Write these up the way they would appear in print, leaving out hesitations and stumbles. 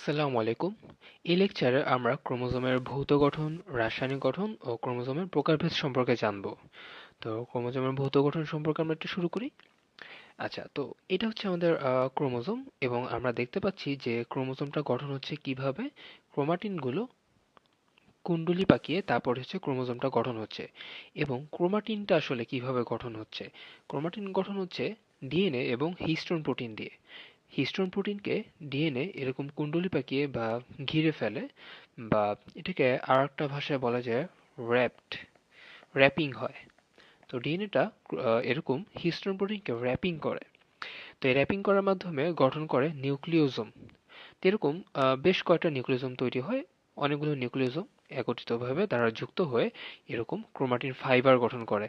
আসসালামু আলাইকুম। এই লেকচারে আমরা ক্রোমোজোমের ভৌত গঠন, রাসায়নিক গঠন ও ক্রোমোজোমের প্রকারভেদ সম্পর্কে জানব। তো ক্রোমোজোমের ভৌত গঠন সম্পর্কে আমরা একটু শুরু করি। আচ্ছা, তো এটা হচ্ছে আমাদের ক্রোমোজোম এবং আমরা দেখতে পাচ্ছি যে ক্রোমোজোমটা গঠন হচ্ছে কিভাবে ক্রোমাটিনগুলো কুণ্ডলী পাকিয়ে তারপর হচ্ছে ক্রোমোজোমটা গঠন হচ্ছে। এবং ক্রোমাটিনটা আসলে কিভাবে গঠন হচ্ছে? ক্রোমাটিন গঠন হচ্ছে ডিএনএ এবং হিস্টোন প্রোটিন দিয়ে। হিস্টোন প্রোটিনকে ডিএনএ এরকম কুণ্ডলী পাকিয়ে বা ঘিরে ফেলে, বা এটাকে আর একটা ভাষায় বলা যায় র্যাপিং হয়। তো ডিএনএটা এরকম হিস্টোন প্রোটিনকে র্যাপিং করে। তো এই র্যাপিং করার মাধ্যমে গঠন করে নিউক্লিওজোম। তো এরকম বেশ কয়েকটা নিউক্লিওজোম তৈরি হয়। অনেকগুলো নিউক্লিওজোম একত্রিতভাবে তারা যুক্ত হয়ে এরকম ক্রোমাটিন ফাইবার গঠন করে।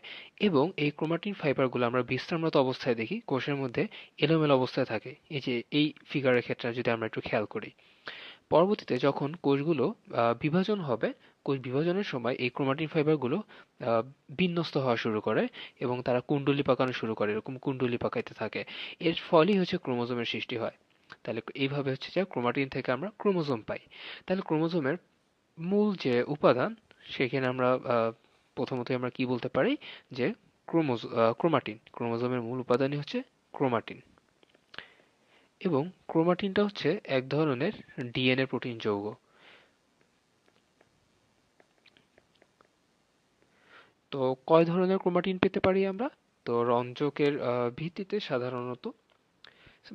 এবং এই ক্রোমাটিন ফাইবারগুলো আমরা বিশ্রামরত অবস্থায় দেখি কোষের মধ্যে এলোমেলো অবস্থায় থাকে, এই যে এই ফিগারের ক্ষেত্রে যদি আমরা একটু খেয়াল করি। পরবর্তীতে যখন কোষগুলো বিভাজন হবে, কোষ বিভাজনের সময় এই ক্রোমাটিন ফাইবারগুলো আহ, বিন্যস্ত হওয়া শুরু করে এবং তারা কুণ্ডলী পাকানো শুরু করে, এরকম কুণ্ডলী পাকাইতে থাকে। এর ফলেই হচ্ছে ক্রোমোজোমের সৃষ্টি হয়। তাহলে এইভাবে হচ্ছে যে ক্রোমাটিন থেকে আমরা ক্রোমোজোম পাই। তাহলে ক্রোমোজোমের মূল যে উপাদান, সেখানে আমরা প্রথমতই আমরা কি বলতে পারি যে ক্রোমাটিন। ক্রোমোজোমের মূল উপাদানই হচ্ছে ক্রোমাটিন। এবং ক্রোমাটিনটা হচ্ছে এক ধরনের ডিএনএ প্রোটিন যৌগ। তো কয় ধরনের ক্রোমাটিন পেতে পারি আমরা? তো রঞ্জকের ভিত্তিতে সাধারণত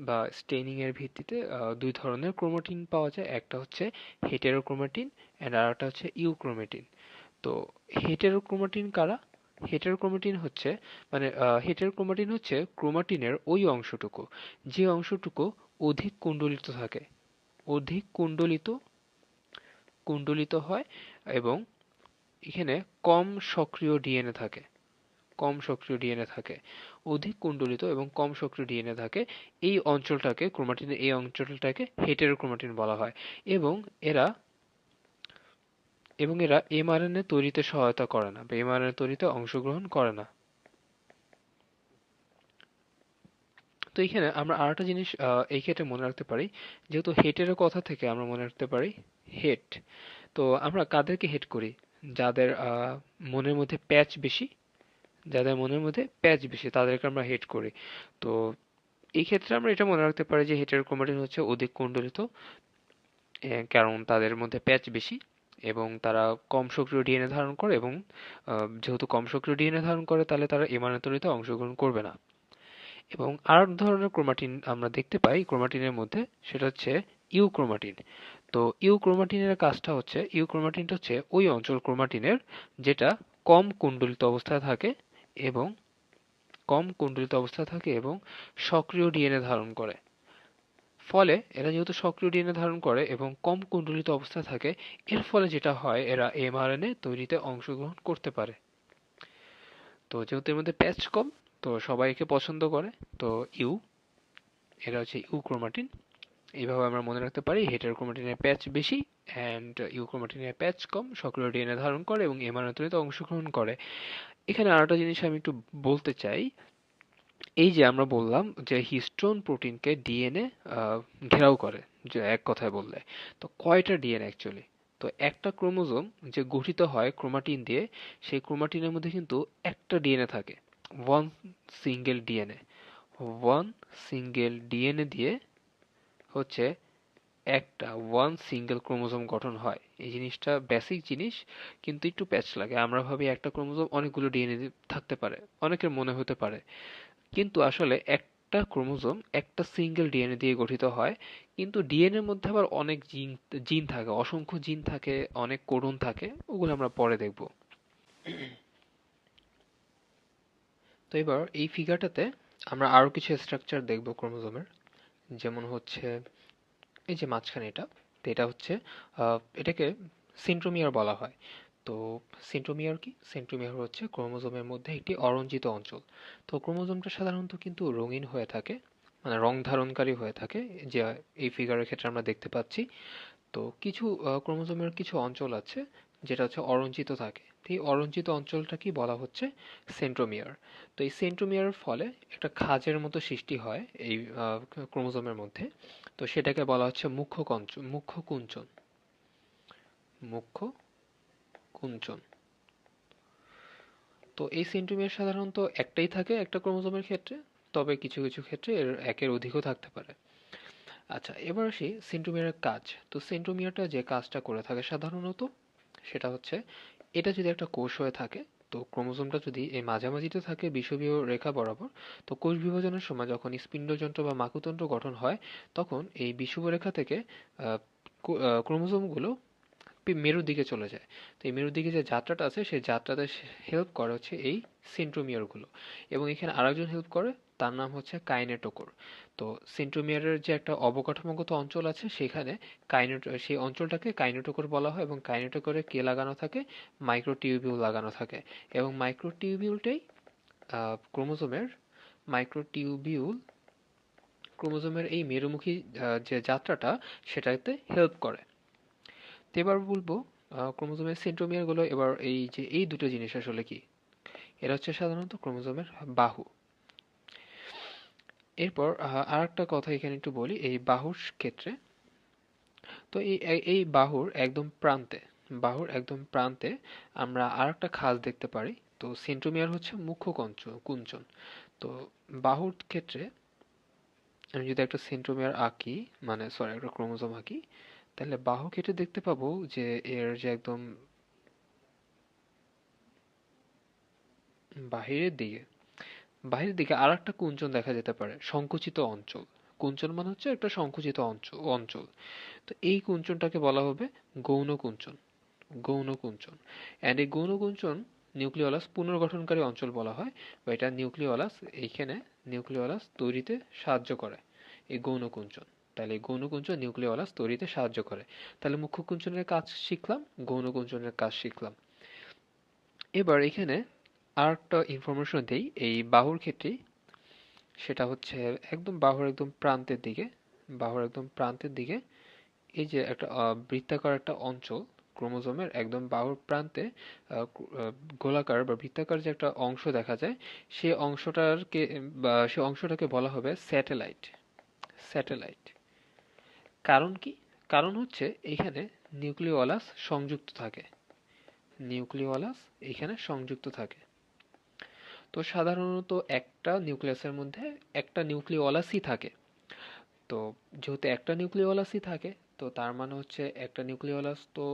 বা স্টেইনিং এর ভিত্তিতে দুই ধরনের ক্রোমাটিন পাওয়া যায়। একটা হচ্ছে হেটেরোক্রোমাটিন এন্ড আর একটা হচ্ছে ইউক্রোমাটিন। তো হেটেরোক্রোমাটিন কারা? হেটেরোক্রোমাটিন হচ্ছে মানে হেটেরোক্রোমাটিন হচ্ছে ক্রোমাটিনের ওই অংশটুকু যে অংশটুকু অধিক কুণ্ডলিত থাকে, অধিক কুণ্ডলিত কুণ্ডলিত হয় এবং এখানে কম সক্রিয় ডিএনএ থাকে। কম সক্রিয় ডিএনএ থাকে, অধিক কুণ্ডলিত এবং কম সক্রিয় ডিএনএ থাকে। এই অঞ্চলটাকে, ক্রোমাটিনের এই অঞ্চলটাকে হেটেরোক্রোমাটিন বলা হয়। এবং এরা এরা এমআরএনএ তৈরিতে সহায়তা করে না বা এমআরএনএ তৈরিতে অংশগ্রহণ করে না। তো এখানে আমরা আরেকটা জিনিস এই ক্ষেত্রে মনে রাখতে পারি, যেহেতু হেটেরো কথা থেকে আমরা মনে রাখতে পারি হেট। তো আমরা কাদেরকে হেট করি? যাদের মনের মধ্যে প্যাচ বেশি, যাদের মনের মধ্যে প্যাচ বেশি তাদেরকে আমরা হেট করি। তো এই ক্ষেত্রে আমরা এটা মনে রাখতে পারি যে হেটেরোক্রোমাটিন হচ্ছে অধিক কুণ্ডলিত, কারণ তাদের মধ্যে প্যাচ বেশি এবং তারা কম সক্রিয় ডিএনএ ধারণ করে। এবং যেহেতু কম সক্রিয় ডিএনএ ধারণ করে, তাহলে তারা এমআরএনএ তৈরিতে অংশগ্রহণ করবে না। এবং আর এক ধরনের ক্রোমাটিন আমরা দেখতে পাই ক্রোমাটিনের মধ্যে, সেটা হচ্ছে ইউক্রোমাটিন। তো ইউক্রোমাটিনের কাজটা হচ্ছে, ইউক্রোমাটিনটা হচ্ছে ওই অঞ্চল ক্রোমাটিনের যেটা কম কুণ্ডলিত অবস্থায় থাকে এবং সক্রিয় ডিএনএ ধারণ করে। ফলে এরা যেহেতু সক্রিয় ডিএনএ ধারণ করে এবং কম কুণ্ডলিত অবস্থায় থাকে, এর ফলে যেটা হয় এরা এমআরএনএ তৈরিতে অংশগ্রহণ করতে পারে। তো যেহেতু এর মধ্যে প্যাচ কম, তো সবাই একে পছন্দ করে। তো ইউ এরা হচ্ছে ইউক্রোমাটিন। এইভাবে আমরা মনে রাখতে পারি হেটারোক্রোমাটিনের প্যাচ বেশি অ্যান্ড ইউক্রোমাটিনের প্যাচ কম, সক্রিয় ডিএনএ ধারণ করে এবং এমআরএনএ তৈরিতে অংশগ্রহণ করে। এখানে আরেকটা জিনিস আমি একটু বলতে চাই। এই যে আমরা বললাম যে হিস্টোন প্রোটিনকে ডিএনএ ঘেরাও করে, যে এক কথায় বললে, তো কয়টা ডিএনএ অ্যাকচুয়ালি? তো একটা ক্রোমোজোম যে গঠিত হয় ক্রোমাটিন দিয়ে, সেই ক্রোমাটিনের মধ্যে কিন্তু একটা ডিএনএ থাকে, one single DNA. One single DNA দিয়ে হচ্ছে একটা ওয়ান সিঙ্গেল ক্রোমোজোম গঠন হয়। এই জিনিসটা বেসিক জিনিস, কিন্তু একটু প্যাচ লাগে। আমরা ভাবি একটা ক্রোমোজোম অনেকগুলো ডিএনএ থাকতে পারে, অনেকের মনে হতে পারে, কিন্তু আসলে একটা ক্রোমোজোম একটা সিঙ্গেল ডিএনএ দিয়ে গঠিত হয়। কিন্তু ডিএনএ এর মধ্যে আবার অনেক জিন জিন থাকে, অসংখ্য জিন থাকে, অনেক কোডন থাকে, ওগুলো আমরা পরে দেখব। তো এবার এই ফিগারটাতে আমরা আরো কিছু স্ট্রাকচার দেখব ক্রোমোজোমের। যেমন হচ্ছে এই যে মাঝখানে এটা, তো এটা হচ্ছে এটাকে সেন্ট্রোমিয়ার বলা হয়। তো সেন্ট্রোমিয়ার কি? সেন্ট্রোমিয়ার হচ্ছে ক্রোমোজোমের মধ্যে একটি অরঞ্জিত অঞ্চল। তো ক্রোমোজোমটা সাধারণত কিন্তু রঙিন হয়ে থাকে, মানে রং ধারণকারী হয়ে থাকে, যে এই ফিগারের ক্ষেত্রে আমরা দেখতে পাচ্ছি। তো কিছু ক্রোমোজোমের কিছু অঞ্চল আছে যেটা হচ্ছে অরঞ্জিত থাকে। তো এই অরঞ্জিত অঞ্চলটাকে বলা হচ্ছে সেন্ট্রোমিয়ার। তো এই সেন্ট্রোমিয়ারের ফলে একটা খাঁজের মতো সৃষ্টি হয় এই ক্রোমোজোমের মধ্যে। তো সেটাকে বলা হচ্ছে মুখ্য কুঞ্চন। মুখ্য কুঞ্চন। তো এই সেন্ট্রোমিয়ার সাধারণত একটাই থাকে একটা ক্রোমোজোমের ক্ষেত্রে, তবে কিছু কিছু ক্ষেত্রে এর একের অধিকও থাকতে পারে। আচ্ছা, এবার আসি সেন্ট্রোমিয়ারের কাজ। তো সেন্ট্রোমিয়ারটা যে কাজটা করে থাকে সাধারণত সেটা হচ্ছে, এটা যদি একটা কোষ হয়ে থাকে, তো ক্রোমোজোমটা যদি এই মাঝামাঝিতে থাকে বিষুবীয় রেখা বরাবর, তো কোষ বিভাজনের সময় যখন স্পিন্ডযন্ত্র বা মাকুতন্ত্র গঠন হয়, তখন এই বিষুব রেখা থেকে ক্রোমোজোমগুলো মেরুর দিকে চলে যায়। তো এই মেরুর দিকে যে যাত্রাটা আছে সেই যাত্রাতে হেল্প করে হচ্ছে এই সেন্ট্রোমিয়ারগুলো। এবং এখানে আরেকজন হেল্প করে, তার নাম হচ্ছে কাইনেটোকোর। তো সেন্ট্রোমিয়ারের যে একটা অবকাঠামোগত অঞ্চল আছে সেখানে সেই অঞ্চলটাকে কাইনেটোকোর বলা হয়, এবং কাইনেটোকোরে কে লাগানো থাকে? মাইক্রোটিউবিউল লাগানো থাকে। এবং মাইক্রোটিউবিউলটাই ক্রোমোজোমের মাইক্রোটিউবিউল ক্রোমোজোমের এই মেরুমুখী যে যাত্রাটা সেটাতে হেল্প করে। তো এবার বলবো ক্রোমোজোমের সেন্ট্রোমিয়ার গুলো। এবার এই যে এই দুটো জিনিস আসলে কি, এরা হচ্ছে সাধারণত ক্রোমোজোমের বাহু। এরপর আর একটা কথা এখানে একটু বলি এই বাহুর ক্ষেত্রে। তো এই বাহুর একদম প্রান্তে আমরা আর একটা খাঁজ দেখতে পারি। তো সেন্ট্রোমিয়ার হচ্ছে মুখ্য কুঞ্চন। তো বাহুর ক্ষেত্রে আমি যদি একটা সেন্ট্রোমিয়ার আঁকি, মানে সরি একটা ক্রোমোজোম আঁকি, তাহলে বাহু কেটে দেখতে পাবো যে এর যে একদম বাহিরের দিকে বাহিরের দিকে আর একটা কুঞ্চন দেখা যেতে পারে, সংকুচিত অঞ্চল। কুঞ্চন মানে হচ্ছে একটা সংকুচিত অঞ্চল। তো এই কুঞ্চনটাকে বলা হবে গৌণ কুঞ্চন। গৌণ কুঞ্চন। অ্যান্ড এই গৌণ কুঞ্চন নিউক্লিওলাস পুনর্গঠনকারী অঞ্চল বলা হয়, বা এটা এইখানে নিউক্লিওলাস তৈরিতে সাহায্য করে এই গৌণ কুঞ্চন। তাহলে এই গৌণ কুঞ্চন নিউক্লিওলাস তৈরিতে সাহায্য করে। তাহলে মুখ্য কুঞ্চনের কাজ শিখলাম, গৌণ কুঞ্চনের কাজ শিখলাম। এবার এখানে আর একটা ইনফরমেশন দেই এই বাহুর ক্ষেত্রে। সেটা হচ্ছে বাহুর একদম প্রান্তের দিকে এই যে একটা বৃত্তাকার একটা অঞ্চল ক্রোমোজোমের একদম বাহুর প্রান্তে, গোলাকার বা বৃত্তাকার যে একটা অংশ দেখা যায়, সেই অংশটাকে বলা হবে স্যাটেলাইট। স্যাটেলাইট। কারণ কি? কারণ হচ্ছে এখানে নিউক্লিওলাস সংযুক্ত থাকে। নিউক্লিওলাস এখানে সংযুক্ত থাকে। তো সাধারণত একটা নিউক্লিয়াসের মধ্যে একটা নিউক্লিওলাসই থাকে। তো যেহেতু একটা নিউক্লিওলাসই থাকে, তো তার মানে হচ্ছে একটা নিউক্লিওলাস তো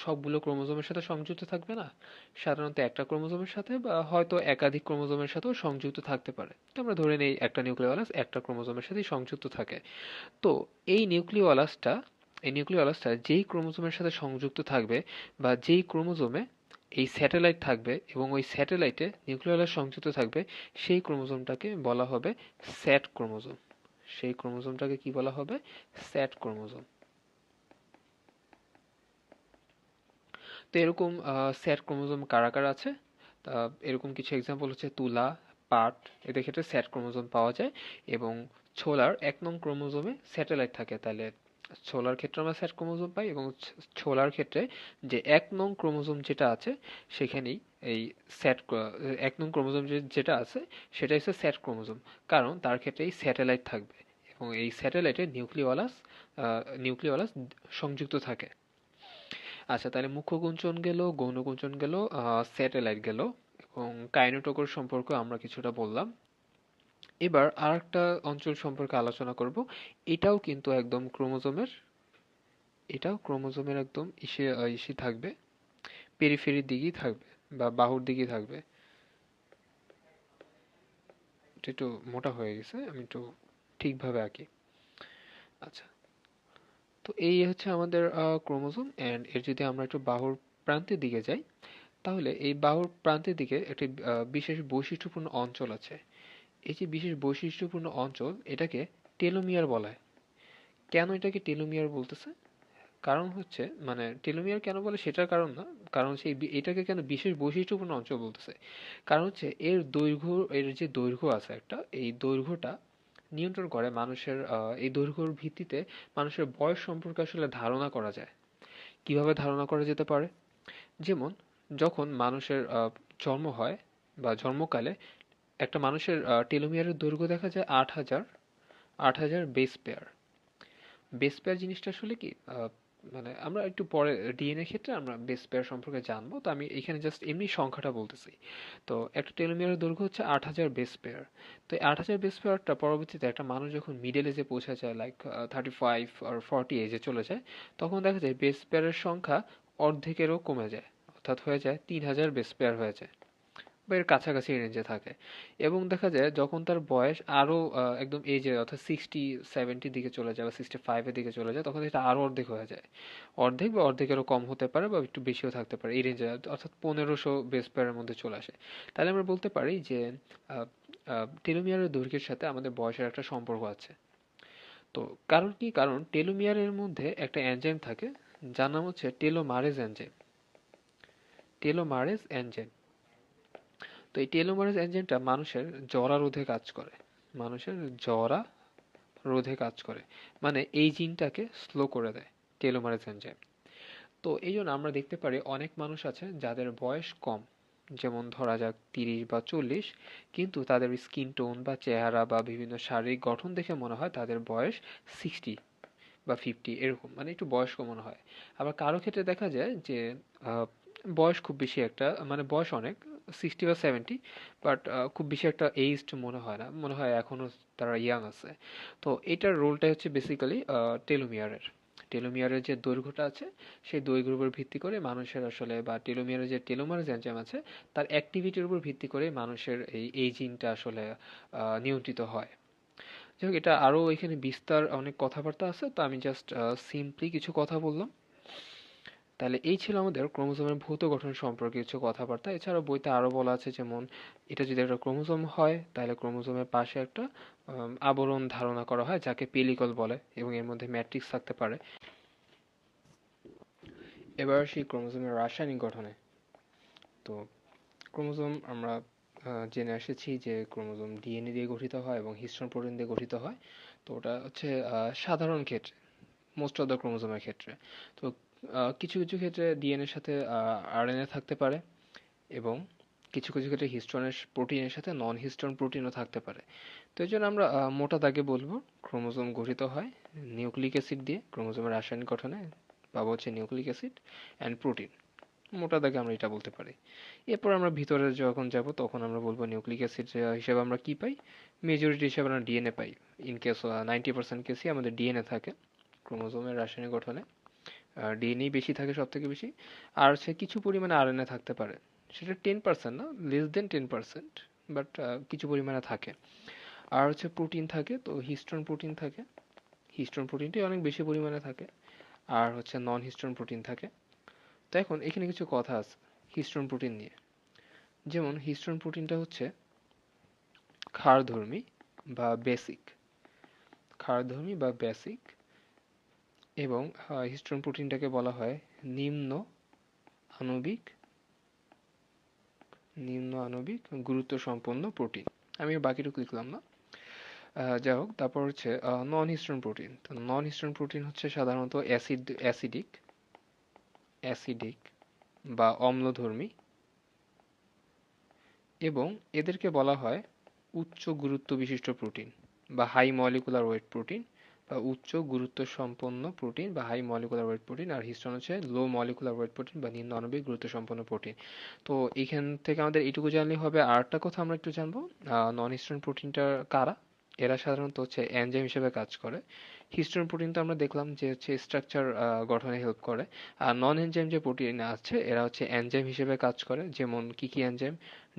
সবগুলো ক্রোমোজোমের সাথে সংযুক্ত থাকবে না। সাধারণত একটা ক্রোমোজোমের সাথে বা হয়তো একাধিক ক্রোমোজোমের সাথেও সংযুক্ত থাকতে পারে। তো আমরা ধরে নেই একটা নিউক্লিওলাস একটা ক্রোমোজোমের সাথেই সংযুক্ত থাকে। তো এই নিউক্লিওলাসটা যেই ক্রোমোজোমের সাথে সংযুক্ত থাকবে, বা যেই ক্রোমোজোমে এই স্যাটেলাইট থাকবে এবং ওই স্যাটেলাইটে নিউক্লিওলাস সংযুক্ত থাকবে, সেই ক্রোমোজোমটাকে বলা হবে স্যাট ক্রোমোজোম। সেই ক্রোমোজোমটাকে কি বলা হবে? স্যাট ক্রোমোজোম। তো এরকম স্যাট ক্রোমোজোম কারা কারা আছে? এরকম কিছু এক্সাম্পল হচ্ছে তুলা, পাট, এদের ক্ষেত্রে স্যাট ক্রোমোজোম পাওয়া যায়। এবং ছোলার 1 নং ক্রোমোজোমে স্যাটেলাইট থাকে। তাহলে ছোলার ক্ষেত্রে আমরা স্যাট ক্রোমোজোম পাই, এবং ছোলার ক্ষেত্রে যে 1 নং ক্রোমোজোম যেটা আছে সেখানেই এই স্যাট 1 নং ক্রোমোজোম যেটা আছে সেটা হচ্ছে স্যাট ক্রোমোজোম। কারণ তার ক্ষেত্রে এই স্যাটেলাইট থাকবে, এবং এই স্যাটেলাইটে নিউক্লিওলাস সংযুক্ত থাকে। আচ্ছা, তাহলে মুখ্য কুঞ্চন গেল, গৌণ কুঞ্চন গেল, স্যাটেলাইট গেল, এবং কাইনেটোকোর সম্পর্কে আমরা কিছুটা বললাম। এবার আর একটা অঞ্চল সম্পর্কে আলোচনা করব। এটাও কিন্তু একদম ক্রোমোজোমের একদম ইসে থাকবে, পেরিফেরির দিকেই থাকবে বা বাহুর দিকেই থাকবে। এটা একটু মোটা হয়ে গেছে, আমি একটু ঠিকভাবে আঁকি। আচ্ছা, তো এই হচ্ছে আমাদের ক্রোমোজোম। অ্যান্ড এর যদি আমরা একটু বাহুর প্রান্তের দিকে যাই, তাহলে এই বাহুর প্রান্তের দিকে একটি বিশেষ বৈশিষ্ট্যপূর্ণ অঞ্চল আছে। এই যে বিশেষ বৈশিষ্ট্যপূর্ণ অঞ্চল, এটাকে টেলোমিয়ার বলা হয়। কেন এটাকে টেলোমিয়ার বলতেছে? কারণ হচ্ছে, মানে টেলোমিয়ার কেন বলে সেটার কারণ না, কারণ হচ্ছে এটাকে কেন বিশেষ বৈশিষ্ট্যপূর্ণ অঞ্চল বলতেছে, কারণ হচ্ছে এর যে দৈর্ঘ্য আছে একটা, এই দৈর্ঘ্যটা নিয়ন্ত্রণ করে মানুষের, এই দৈর্ঘ্যর ভিত্তিতে মানুষের বয়স সম্পর্কে আসলে ধারণা করা যায়। কিভাবে ধারণা করা যেতে পারে? যেমন যখন মানুষের জন্ম হয় বা জন্মকালে একটা মানুষের টেলোমিয়ারের দৈর্ঘ্য দেখা যায় 8,000 বেস পেয়ার। বেস পেয়ার জিনিসটা আসলে কি মানে আমরা একটু পরে ডিএনএ ক্ষেত্রে আমরা বেস পেয়ার সম্পর্কে জানবো, তো আমি এখানে জাস্ট এমনি সংখ্যাটা বলতেছি। তো একটা টেলোমিয়ারের দৈর্ঘ্য হচ্ছে 8,000 বেস পেয়ার। তো এই 8,000 বেস পেয়ারটা পরবর্তীতে একটা মানুষ যখন মিডল এজে পৌঁছে যায়, লাইক 35 আর 40 এজে চলে যায়, তখন দেখা যায় বেস পেয়ারের সংখ্যা অর্ধেকেরও কমে যায়, অর্থাৎ হয়ে যায় 3,000 বেস পেয়ার হয়ে যায়, বা এর কাছাকাছি রেঞ্জে থাকে। এবং দেখা যায় যখন তার বয়স আরো একদম এজে অর্থাৎ 60-70 দিকে চলে যায় বা 65-এর দিকে চলে যায়, তখন এটা আরো অর্ধেক হয়ে যায়। অর্ধেক বা অর্ধেকেরও কম হতে পারে বা একটু বেশিও থাকতে পারে এই রেঞ্জে, অর্থাৎ 1500 বেস পেয়ারের মধ্যে চলে আসে। তাহলে আমরা বলতে পারি যে টেলোমিয়ারের দৈর্ঘ্যের সাথে আমাদের বয়সের একটা সম্পর্ক আছে। তো কারণ কি, কারণ টেলোমিয়ারের মধ্যে একটা এনজাইম থাকে যার নাম হচ্ছে টেলোমারেজ এনজাইম। টেলোমারেজ এনজাইম। তো এই টেলোমারেজ এনজাইমটা মানুষের জরা রোধে কাজ করে। মানুষের জরা রোধে কাজ করে, মানে এই জিনটাকে স্লো করে দেয় টেলোমারেজ এনজাইম। তো এই জন্য আমরা দেখতে পারি অনেক মানুষ আছে যাদের বয়স কম, যেমন ধরা যাক 30 বা 40, কিন্তু তাদের স্কিন টোন বা চেহারা বা বিভিন্ন শারীরিক গঠন দেখে মনে হয় তাদের বয়স 60 বা 50 এরকম, মানে একটু বয়স্ক মনে হয়। আবার কারো ক্ষেত্রে দেখা যায় যে বয়স খুব বেশি একটা, মানে বয়স অনেক, 60 বা 70, বাট খুব বেশি একটা এইজড মনে হয় না, মনে হয় এখনো তারা ইয়াং আছে। তো এটার রোলটাই হচ্ছে বেসিক্যালি টেলোমিয়ারের। টেলোমিয়ারের যে দৈর্ঘ্যটা আছে সেই দৈর্ঘ্যের উপর ভিত্তি করে মানুষের আসলে, বা টেলোমিয়ারের যে টেলোমারেজ এনজাইম আছে তার অ্যাক্টিভিটির উপর ভিত্তি করে মানুষের এই জিনটা আসলে নিয়ন্ত্রিত হয়। যাই হোক, এটা আরও এখানে বিস্তার অনেক কথাবার্তা আছে, তো আমি জাস্ট সিম্পলি কিছু কথা বললাম। তাহলে এই ছিল আমাদের ক্রোমোজোমের ভৌত গঠন সম্পর্কে কিছু কথাবার্তা। এছাড়াও বইতে আরও বলা আছে, যেমন এটা যদি একটা ক্রোমোজোম হয় তাহলে ক্রোমোজোমের পাশে একটা আবরণ ধারণা করা হয় যাকে পেলিকল বলে, এবং এর মধ্যে ম্যাট্রিক্স থাকতে পারে। এবার সেই ক্রোমোজোমের রাসায়নিক গঠনে। তো ক্রোমোজোম আমরা জেনে এসেছি যে ক্রোমোজোম ডিএনএ দিয়ে গঠিত হয় এবং হিস্টোন প্রোটিন দিয়ে গঠিত হয়। তো ওটা হচ্ছে সাধারণ ক্ষেত্রে, মোস্ট অফ দ্য ক্রোমোজোমের ক্ষেত্রে। তো কিছু কিছু ক্ষেত্রে ডিএনএর সাথে আরএনএ থাকতে পারে, এবং কিছু কিছু ক্ষেত্রে হিস্টোনের প্রোটিনের সাথে নন হিস্টোন প্রোটিনও থাকতে পারে। তো এই জন্য আমরা মোটা দাগে বলবো ক্রোমোজোম গঠিত হয় নিউক্লিক অ্যাসিড দিয়ে। ক্রোমোজোমের রাসায়নিক গঠনে পাবো হচ্ছে নিউক্লিক অ্যাসিড অ্যান্ড প্রোটিন। মোটা দাগে আমরা এটা বলতে পারি। এরপর আমরা ভিতরে যখন যাব তখন আমরা বলবো নিউক্লিক অ্যাসিড হিসেবে আমরা কি পাই, মেজরিটি হিসেবে আমরা ডিএনএ পাই। ইন কেস 90% কেসই আমাদের ডিএনএ থাকে ক্রোমোজোমের রাসায়নিক গঠনে। ডিএনএ বেশি থাকে সব থেকে বেশি। আর হচ্ছে কিছু পরিমাণে আরএনএ থাকতে পারে, সেটা 10% না, লেস দেন 10%, বাট কিছু পরিমাণে থাকে। আর হচ্ছে প্রোটিন থাকে, তো হিস্টোন প্রোটিন থাকে। হিস্টোন প্রোটিনটাই অনেক বেশি পরিমাণে থাকে। আর হচ্ছে নন হিস্টোন প্রোটিন থাকে। তো এখন এখানে কিছু কথা আছে হিস্টোন প্রোটিন নিয়ে। যেমন হিস্টোন প্রোটিনটা হচ্ছে ক্ষারধর্মী বা বেসিক। ক্ষারধর্মী বা বেসিক। এবং হিস্টোন প্রোটিনটাকে বলা হয় নিম্ন আণবিক গুরুত্ব সম্পন্ন প্রোটিন। আমি বাকিটুকু লিখলাম না। যাই হোক, তারপর হচ্ছে নন হিস্টোন প্রোটিন। তো নন হিস্টোন প্রোটিন হচ্ছে সাধারণত অ্যাসিডিক বা অম্লধর্মী, এবং এদেরকে বলা হয় উচ্চ গুরুত্ব বিশিষ্ট প্রোটিন বা হাই মলিকুলার ওয়েট প্রোটিন, বা উচ্চ গুরুত্ব সম্পন্ন প্রোটিন বা হাই মলিকুলার ওয়েট প্রোটিন। আর হিস্টোন হচ্ছে লো মলিকুলার ওয়েট প্রোটিন বা নিম্ন আণবিক গুরুত্ব সম্পন্ন প্রোটিন। তো এখান থেকে আমাদের এইটুকু জানলেই হবে। আরেকটা কথা আমরা একটু জানবো, নন হিস্টোন প্রোটিনটা কারা। এরা সাধারণত হচ্ছে এনজাইম হিসেবে কাজ করে। হিস্টোন প্রোটিন তো আমরা দেখলাম যে হচ্ছে স্ট্রাকচার গঠনে হেল্প করে। আর নন এনজাইম যে প্রোটিন আছে এরা হচ্ছে এনজাইম হিসেবে কাজ করে। যেমন কি কি এনজাইম,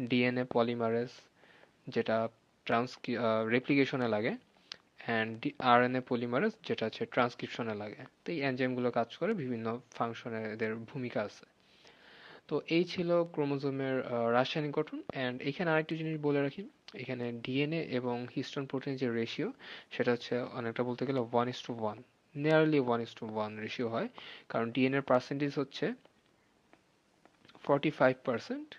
ডিএনএ পলিমারেজ যেটা রেপ্লিকেশনে লাগে, অ্যান্ড আরএনএ পলিমারেজ যেটা হচ্ছে ট্রান্সক্রিপশনে লাগে। তো এই এনজাইমগুলো কাজ করে, বিভিন্ন ফাংশনে এদের ভূমিকা আছে। তো এই ছিল ক্রোমোজোমের রাসায়নিক গঠন। অ্যান্ড এখানে আরেকটি জিনিস বলে রাখি, এখানে ডিএনএ এবং হিস্টোন প্রোটিনের যে রেশিও সেটা হচ্ছে অনেকটা বলতে গেলে 1:1, নিয়ারলি 1:1 রেশিও হয়। কারণ ডিএনএর পার্সেন্টেজ হচ্ছে 45%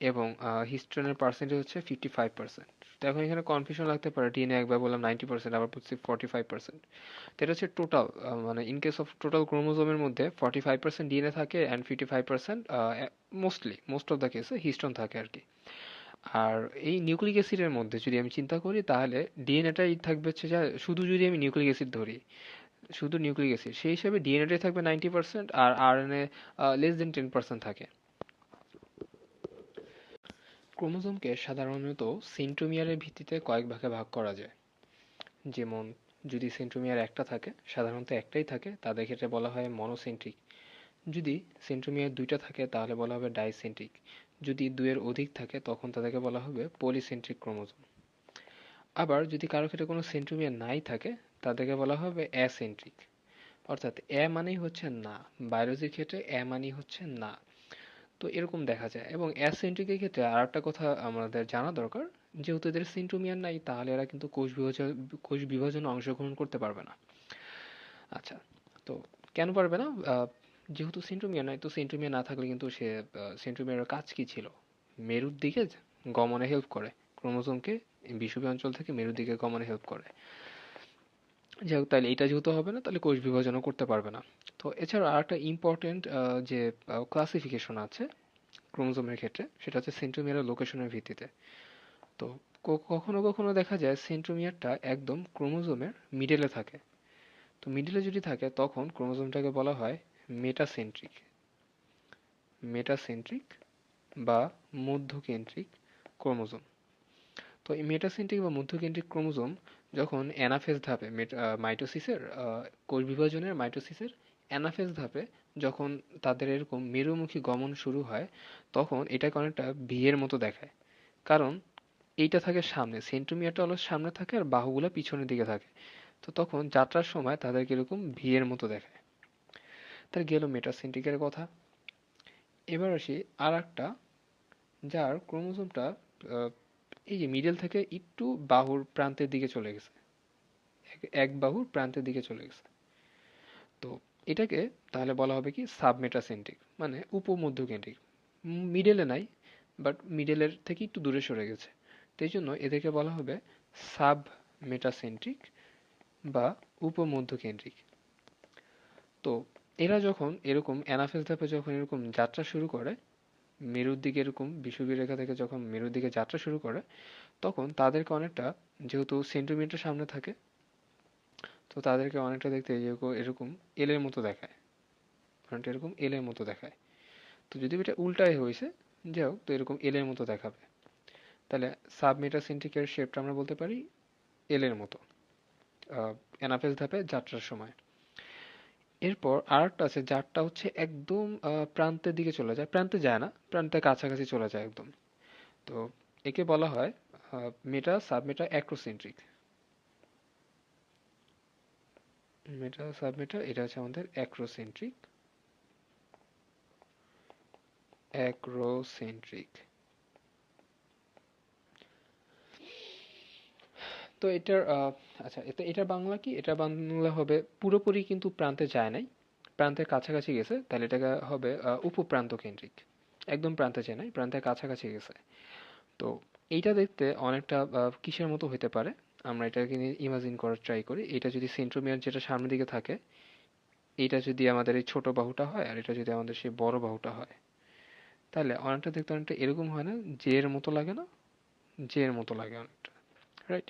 এবং হিস্টোনের পার্সেন্টেজ হচ্ছে 55%। তো এখন এখানে কনফিউশন লাগতে পারে, ডিএনএ একবার বললাম 90%, আবার বলছি 45%। তো এটা হচ্ছে টোটাল, মানে ইন কেস অফ টোটাল ক্রোমোজোমের মধ্যে 45% ডিএনএ থাকে অ্যান্ড 55% মোস্ট অফ দ্য কেসে হিস্টোন থাকে আর কি। আর এই নিউক্লিক অ্যাসিডের মধ্যে যদি আমি চিন্তা করি তাহলে ডিএনএটাই থাকবে হচ্ছে যা, শুধু যদি আমি নিউক্লিক অ্যাসিড ধরি, শুধু নিউক্লিক অ্যাসিড, সেই হিসাবে ডিএনএটাই থাকবে 90% আর আরএনএ less than 10% থাকে। ক্রোমোজোমকে সাধারণত সেন্ট্রোমিয়ারের ভিত্তিতে কয়েক ভাগে ভাগ করা যায়। যেমন যদি সেন্ট্রোমিয়ার একটা থাকে, সাধারণত একটাই থাকে, তাদের ক্ষেত্রে বলা হয় মনোসেন্ট্রিক। যদি সেন্ট্রোমিয়ার দুইটা থাকে তাহলে বলা হবে ডাইসেন্ট্রিক। যদি দুইয়ের অধিক থাকে তখন তাদেরকে বলা হবে পলিসেন্ট্রিক ক্রোমোজোম। আবার যদি কারো ক্ষেত্রে কোনো সেন্ট্রোমিয়ার নাই থাকে তাদেরকে বলা হবে অ্যাসেন্ট্রিক। অর্থাৎ এ মানেই হচ্ছে না, বায়োলজির ক্ষেত্রে এ মানেই হচ্ছে না। তো এরকম দেখা যায়। এবং অ্যাসেন্ট্রিকের ক্ষেত্রে আর একটা কথা আমাদের জানা দরকার, যেহেতু এদের সেন্ট্রোমিয়ার নাই তাহলে এরা কিন্তু কোষ বিভাজনে অংশগ্রহণ করতে পারবে না। আচ্ছা, তো কেন পারবে না? যেহেতু সেন্ট্রোমিয়ার নাই, তো সেন্ট্রোমিয়ার না থাকলে কিন্তু সেন্ট্রোমিয়ারের কাজ কি ছিল? মেরুর দিকে গমনে হেল্প করে, ক্রোমোজোমকে বিষুবীয় অঞ্চল থেকে মেরুর দিকে গমনে হেল্প করে। যাই হোক, তাহলে এটা যেহেতু হবে না তাহলে কোষ বিভাজনও করতে পারবে না। তো এছাড়া আর একটা ইম্পর্টেন্ট যে ক্লাসিফিকেশন আছে ক্রোমোজোমের ক্ষেত্রে, সেটা হচ্ছে সেন্ট্রোমিয়ারের লোকেশনের ভিত্তিতে। তো কখনো কখনো দেখা যায় সেন্ট্রোমিয়ারটা একদম ক্রোমোজোমের মিডলে থাকে। তো মিডলে যদি থাকে তখন ক্রোমোজোমটাকে বলা হয় মেটাসেন্ট্রিক। মেটাসেন্ট্রিক বা মধ্যকেন্দ্রিক ক্রোমোজোম। তো এই মেটাসেন্ট্রিক বা মধ্যকেন্দ্রিক ক্রোমোজোম যখন অ্যানাফেজ ধাপে মাইটোসিসের কোষ বিভাজনের মাইটোসিসের অ্যানাফেজ ধাপে যখন তাদের এরকম মেরুমুখী গমন শুরু হয়, তখন এটাকে অনেকটা ভি এর মতো দেখায়। কারণ এইটা থাকে সামনে, সেন্ট্রোমিয়ারটা হলো সামনে থাকে আর বাহুগুলো পিছনের দিকে থাকে। তো তখন যাত্রার সময় তাদেরকে এরকম ভি এর মতো দেখায়। তার গেল মেটাসেন্ট্রিকের কথা। এবার আসি আর একটা, যার ক্রোমোজোমটা আহ, এই যে মিডল থেকে একটু বাহুর প্রান্তের দিকে চলে গেছে, এক বাহুর প্রান্তের দিকে চলে গেছে। তো এটাকে তাহলে বলা হবে কি সাবমেটাসেন্ট্রিক, মানে উপমধ্যকেন্দ্রিক। মিডলে নাই, বাট মিডলের থেকে একটু দূরে সরে গেছে। তাই জন্য এদেরকে বলা হবে সাব মেটাসেন্ট্রিক বা উপমধ্যকেন্দ্রিক। তো এরা যখন এরকম অ্যানাফেজ ধাপে যখন এরকম যাত্রা শুরু করে, মেরুর দিকে এরকম বিষুবীয় রেখা থেকে যখন মেরুর দিকে যাত্রা শুরু করে, তখন তাদেরকে অনেকটা, যেহেতু সেন্টিমিটার সামনে থাকে, তো তাদেরকে অনেকটা দেখতে এরকম এলের মতো দেখায়, অনেকটা এরকম এলের মতো দেখায়। তো যদি এটা উল্টায় হয়েছে, যাই হোক, তো এরকম এলের মতো দেখাবে। তাহলে সাবমেটাসেন্ট্রিকের শেপটা আমরা বলতে পারি এলের মতো অ্যানাফেজ ধাপে যাত্রার সময়। এরপর আর একটা আছে যারটা হচ্ছে একদম প্রান্তের দিকে চলে যায়, প্রান্তে যায় না, প্রান্তের কাছাকাছি চলে যায় একদম। তো একে বলা হয় সাবমেটা অ্যাক্রোসেন্ট্রিক। মেটা সাবমেটা এটা হচ্ছে আমাদের অ্যাক্রোসেন্ট্রিক। অ্যাক্রোসেন্ট্রিক। তো আচ্ছা, এটার বাংলা কি? এটার বাংলা হবে পুরোপুরি কিন্তু প্রান্তে যায় নাই, প্রান্তের কাছাকাছি গেছে, তাহলে এটাকে হবে উপপ্রান্ত কেন্দ্রিক। একদম প্রান্তে যায় নাই, প্রান্তের কাছাকাছি গেছে। তো এইটা দেখতে অনেকটা কিসের মতো হতে পারে, আমরা এটাকে নিয়ে ইমাজিন করার ট্রাই করি। এটা যদি সেন্ট্রোমিয়ার যেটা সামনের দিকে থাকে, এটা যদি আমাদের এই ছোট বাহুটা হয় আর এটা যদি আমাদের সেই বড় বাহুটা হয়, তাহলে অনেকটা দেখতে অনেকটা এরকম হয় না? জে এর মতো লাগে না? জে এর মতো লাগে অনেকটা, রাইট?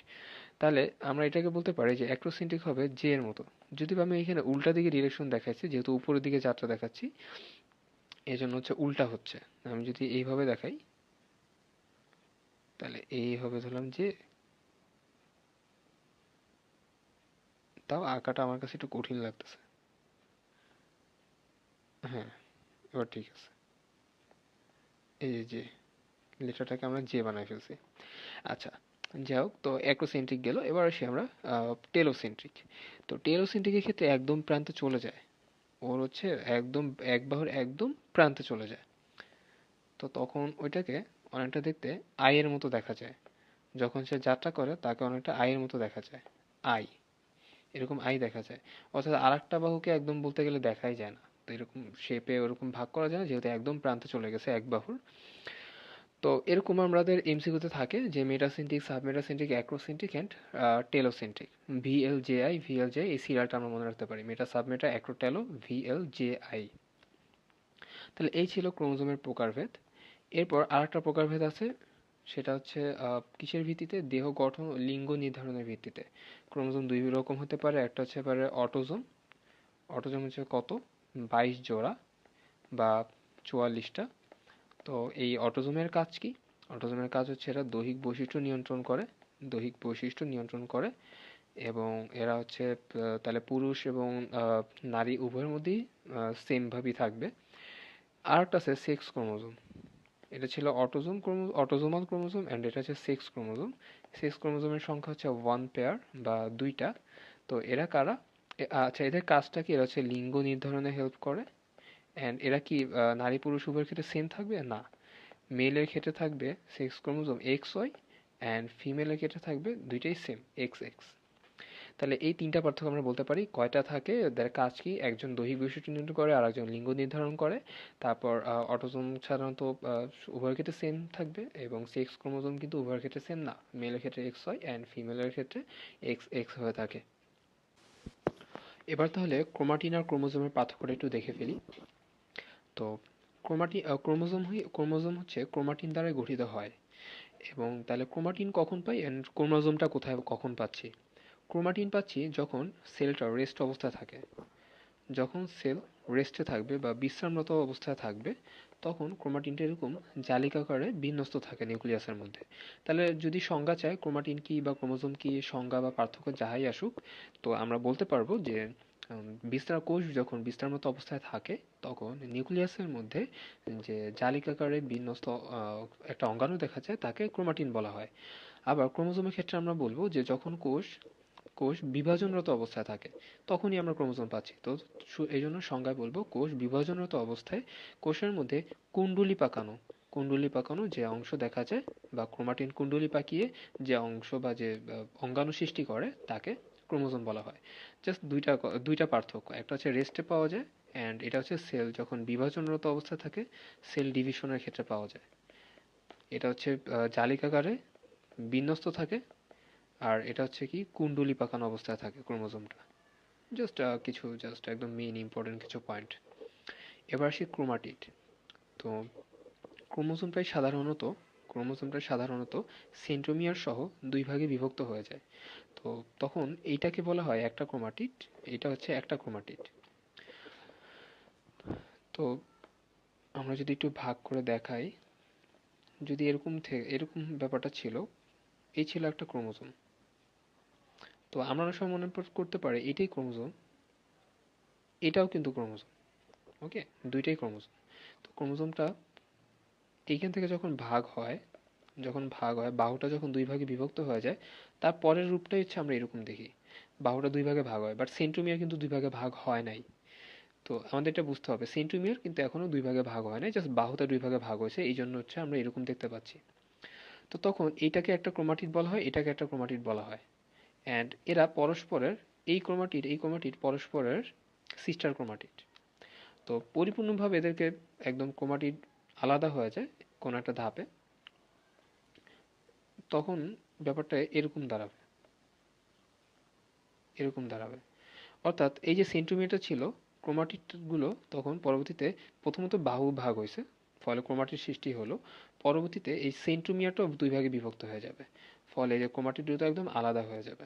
তাহলে আমরা এটাকে বলতে পারি যে অ্যাক্রোসেন্ট্রিক হবে জে এর মতো। যদি আমি এখানে উল্টা দিকে ডিরেকশন দেখাচ্ছি, যেহেতু উপরের দিকে যাত্রা দেখাচ্ছি, এই জন্য হচ্ছে উল্টা হচ্ছে। আমি যদি এইভাবে দেখাই তাহলে এইভাবে ধরলাম যে, তাও আঁকাটা আমার কাছে একটু কঠিন লাগতেছে। হ্যাঁ, এবার ঠিক আছে। এই যে লেটারটাকে আমরা জে বানাই ফেলছি। আচ্ছা, যাই হোক, তো অ্যাক্রোসেন্ট্রিক গেল। এবার আসি আমরা টেলোসেন্ট্রিক। তো টেলোসেন্ট্রিকের ক্ষেত্রে একদম প্রান্তে চলে যায়, ওর হচ্ছে একদম এক বাহুর একদম প্রান্তে চলে যায়। তো তখন ওইটাকে অনেকটা দেখতে আইয়ের মতো দেখা যায়। যখন সে যাত্রা করে তাকে অনেকটা আইয়ের মতো দেখা যায়। আই, এরকম আই দেখা যায়। অর্থাৎ আর একটা বাহুকে একদম বলতে গেলে দেখাই যায় না, তো এরকম শেপে ওরকম ভাগ করা যায় না, যেহেতু একদম প্রান্তে চলে গেছে এক বাহুর। তো এরকম আমাদের এমসিকিউতে থাকে যে metacentric, submetacentric, acrocentric and telocentric, VLJI VLJ, এই সিরিয়ালটা আমরা মনে রাখতে পারি, মেটা, সাবমেটা, অ্যাক্রো, টেলো, ভিএলজেআই। তাহলে এই ছিল ক্রোমোজোমের প্রকারভেদ। এরপর আরেকটা প্রকারভেদ আছে, সেটা হচ্ছে কিসের ভিত্তিতে? দেহ গঠন ও লিঙ্গ নির্ধারণের ভিত্তিতে। ক্রোমোজোম দুই রকম হতে পারে, একটা হচ্ছে পারে অটোজোম। অটোজোম হচ্ছে কত? 22 জোড়া বা 44টা। তো এই অটোজোমের কাজ কি? অটোজোমের কাজ হচ্ছে এরা দৈহিক বৈশিষ্ট্য নিয়ন্ত্রণ করে, দৈহিক বৈশিষ্ট্য নিয়ন্ত্রণ করে, এবং এরা হচ্ছে তাহলে পুরুষ এবং নারী উভয়ের মধ্যেই সেম ভাবেই থাকবে। আর একটা আছে সেক্স ক্রোমোজোম। এটা ছিল অটোজোমাল ক্রোমোজোম, অ্যান্ড এটা হচ্ছে সেক্স ক্রোমোজোম। সেক্স ক্রোমোজোমের সংখ্যা হচ্ছে 1 পেয়ার বা 2টা। তো এরা কারা? আচ্ছা, এদের কাজটা কি? এরা হচ্ছে লিঙ্গ নির্ধারণে হেল্প করে। অ্যান্ড এরা কি নারী পুরুষ উভয়ের ক্ষেত্রে সেম থাকবে? না, মেলের ক্ষেত্রে থাকবে সেক্স ক্রোমোজোম XY, অ্যান্ড ফিমেলের ক্ষেত্রে থাকবে দুইটাই সেম, XX। তাহলে এই তিনটা পার্থক্য আমরা বলতে পারি কয়টা থাকে, এদের কাজ কি? একজন দৈহিক বৈশিষ্ট্য নির্ধারণ করে, আর একজন লিঙ্গ নির্ধারণ করে। তারপর অটোজোম সাধারণত উভয়ের ক্ষেত্রে সেম থাকবে, এবং সেক্স ক্রোমোজোম কিন্তু উভয়ের ক্ষেত্রে সেম না, মেলের ক্ষেত্রে XY অ্যান্ড ফিমেলের ক্ষেত্রে XX হয়ে থাকে। এবার তাহলে ক্রোমাটিন আর ক্রোমোজোমের পার্থক্যটা একটু দেখে ফেলি। তো ক্রোমোজোম হচ্ছে ক্রোমাটিন দ্বারা গঠিত হয়। এবং তাহলে ক্রোমাটিন কখন পাই, এন্ড ক্রোমোজোমটা কোথায় কখন পাচ্ছি? ক্রোমাটিন পাচ্ছি যখন সেলটা রেস্ট অবস্থায় থাকে। যখন সেল রেস্টে থাকবে বা বিশ্রামরত অবস্থায় থাকবে, তখন ক্রোমাটিনটা এরকম জালিকাকারে বিন্যস্ত থাকে নিউক্লিয়াসের মধ্যে। তাহলে যদি সংজ্ঞা চায় ক্রোমাটিন কি বা ক্রোমোজোম কি, সংজ্ঞা বা পার্থক্য যাহাই আসুক, তো আমরা বলতে পারবো যে কোষ যখন বিশ্রামরত অবস্থায় থাকে, তখন নিউক্লিয়াসের মধ্যে যে জালিকাকারে বিন্যস্ত একটা অঙ্গাণু দেখা যায়, তাকে ক্রোমাটিন বলা হয়। আবার ক্রোমোজোমের ক্ষেত্রে আমরা বলবো যে যখন কোষ কোষ বিভাজনরত অবস্থায় থাকে, তখনই আমরা ক্রোমোজোম পাচ্ছি। তো এই জন্য সংজ্ঞায় বলবো কোষ বিভাজনরত অবস্থায় কোষের মধ্যে কুণ্ডলী পাকানো যে অংশ দেখা যায়, বা ক্রোমাটিন কুণ্ডলী পাকিয়ে যে অংশ বা যে অঙ্গাণু সৃষ্টি করে, তাকে ক্রোমোজোম বলা হয়। জাস্ট দুইটা পার্থক্য, একটা হচ্ছে রেস্টে পাওয়া যায়, অ্যান্ড এটা হচ্ছে সেল যখন বিভাজনরত অবস্থায় থাকে, সেল ডিভিশনের ক্ষেত্রে পাওয়া যায়। এটা হচ্ছে জালিকাকারে বিন্যস্ত থাকে, আর এটা হচ্ছে কি কুণ্ডলী পাকানো অবস্থায় থাকে ক্রোমোজোমটা। জাস্ট একদম মেইন ইম্পর্টেন্ট কিছু পয়েন্ট। এবার আসি ক্রোমাটিড। তো ক্রোমোজোমটাই সাধারণত সেন্ট্রোমিয়ার সহ দুই ভাগে বিভক্ত হয়ে যায়। তো তখন এইটাকে বলা হয় একটা ক্রোমাটিড, এটা হচ্ছে একটা ক্রোমাটিড। তো আমরা যদি একটু ভাগ করে দেখাই, যদি এরকম ব্যাপারটা ছিল, এই ছিল একটা ক্রোমোজোম। তো আমরা অনেক সময় মনে করতে পারি এটাই ক্রোমোজোম, এটাও কিন্তু ক্রোমোজোম। ওকে, দুইটাই ক্রোমোজোম। তো ক্রোমোজোমটা এইখান থেকে যখন ভাগ হয়, বাহুটা যখন দুই ভাগে বিভক্ত হয়ে যায়, তার পরের রূপটাই হচ্ছে আমরা এরকম দেখি। বাহুটা দুই ভাগে ভাগ হয়, বাট সেন্ট্রোমিয়ার কিন্তু দুই ভাগে ভাগ হয় নাই। তো আমাদের এটা বুঝতে হবে, সেন্ট্রোমিয়ার কিন্তু এখনো দুই ভাগে ভাগ হয় নাই, জাস্ট বাহুটা দুই ভাগে ভাগ হয়েছে, এই জন্য হচ্ছে আমরা এরকম দেখতে পাচ্ছি। তো তখন এইটাকে একটা ক্রোমাটিড বলা হয়, এটাকে একটা ক্রোমাটিড বলা হয়। অ্যান্ড এরা পরস্পরের, এই ক্রোমাটিড পরস্পরের সিস্টার ক্রোমাটিড। তো পরিপূর্ণভাবে এদেরকে একদম ক্রোমাটিড আলাদা হয়ে যায় কোনো একটা ধাপে, তখন ব্যাপারটা এরকম দাঁড়াবে। অর্থাৎ এই যে সেন্টিমিটার ছিল, ক্রোমাটিডগুলো তখন পরবর্তীতে প্রথমত বাহু ভাগ হয়েছে, ফলে ক্রোমাটিড সৃষ্টি হলো। পরবর্তীতে এই সেন্ট্রোমিয়ারটাও দুই ভাগে বিভক্ত হয়ে যাবে, ফলে এই যে ক্রোমাটিডগুলো একদম আলাদা হয়ে যাবে।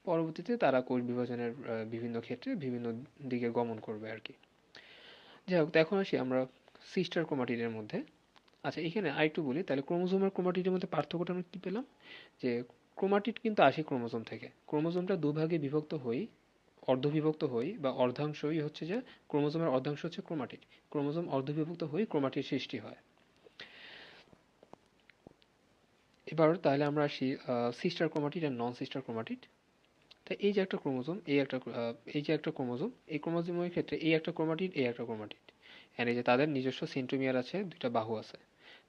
পরবর্তীতে তারা কোষ বিভাজনের বিভিন্ন ক্ষেত্রে বিভিন্ন দিকে গমন করবে আর কি। যাই হোক, এখন আসি আমরা সিস্টার ক্রোমাটিডের মধ্যে। আচ্ছা, এখানে আরেকটু বলি, তাহলে ক্রোমোজোম আর ক্রোমাটিডের মধ্যে পার্থক্যটা আমরা কি পেলাম? যে ক্রোমাটিড কিন্তু আসে ক্রোমোজোম থেকে, ক্রোমোজোমটা দুভাগে অর্ধবিভক্ত হই বা অর্ধাংশই হচ্ছে যে ক্রোমোজোমের অর্ধাংশ হচ্ছে ক্রোমাটিড, ক্রোমোজোম অর্ধবিভক্ত হই ক্রোমাটিড সৃষ্টি হয়। এবার তাহলে আমরা আসি সিস্টার ক্রোমাটিড আর নন সিস্টার ক্রোমাটিড। তাই এই যে একটা ক্রোমোজোম, এই ক্রোমোজোমের ক্ষেত্রে এই একটা ক্রোমাটিড, এই একটা ক্রোমাটিড, এন্ড এই যে তাদের নিজস্ব সেন্ট্রোমিয়ার আছে, দুইটা বাহু আছে,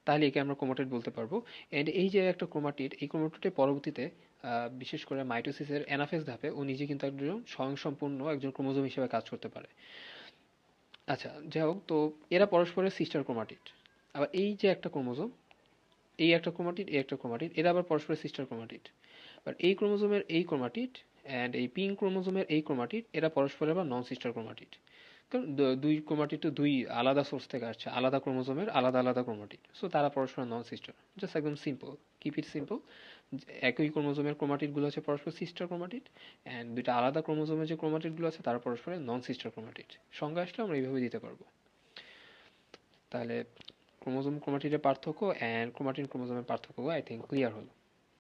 তাহলে একে আমরা ক্রোমাটিড বলতে পারবো। এন্ড এই যে একটা ক্রোমাটিড, এই ক্রোমাটিডের পরবর্তীতে বিশেষ করে মাইটোসিসের অ্যানাফেজ ধাপে ও নিজে কিন্তু একজন স্বয়ংসম্পূর্ণ একজন ক্রোমোজোম হিসেবে কাজ করতে পারে। আচ্ছা, যাই হোক, তো এরা পরস্পরের সিস্টার ক্রোমাটিড। আবার এই যে একটা ক্রোমোজোম, এই একটা ক্রোমাটিড, এই একটা ক্রোমাটিড, এরা আবার পরস্পরের সিস্টার ক্রোমাটিড। বাট এই ক্রোমোজোমের এই ক্রোমাটিড অ্যান্ড এই পিঙ্ক ক্রোমোজোমের এই ক্রোমাটিড এরা পরস্পরের আবার নন সিস্টার ক্রোমাটিড। কারণ দুই ক্রোমাটিড তো দুই আলাদা সোর্স থেকে আসছে, আলাদা ক্রোমোজোমের আলাদা আলাদা ক্রোমাটিড, সো তারা পরস্পর নন সিস্টার। জাস্ট একদম সিম্পল, কিপ ইট সিম্পল। একই ক্রোমোজোমের ক্রোমাটিডগুলো হচ্ছে পরস্পর সিস্টার ক্রোমাটিড, অ্যান্ড দুইটা আলাদা ক্রোমোজোমের যে ক্রোমাটিডগুলো আছে তারা পরস্পরের নন সিস্টার ক্রোমাটিড। সংজ্ঞা আসলে আমরা এইভাবে দিতে পারবো। তাহলে ক্রোমোজোম ক্রোমাটিডের পার্থক্য অ্যান্ড ক্রোমাটিন ক্রোমোজোমের পার্থক্য আই থিঙ্ক ক্লিয়ার হলো।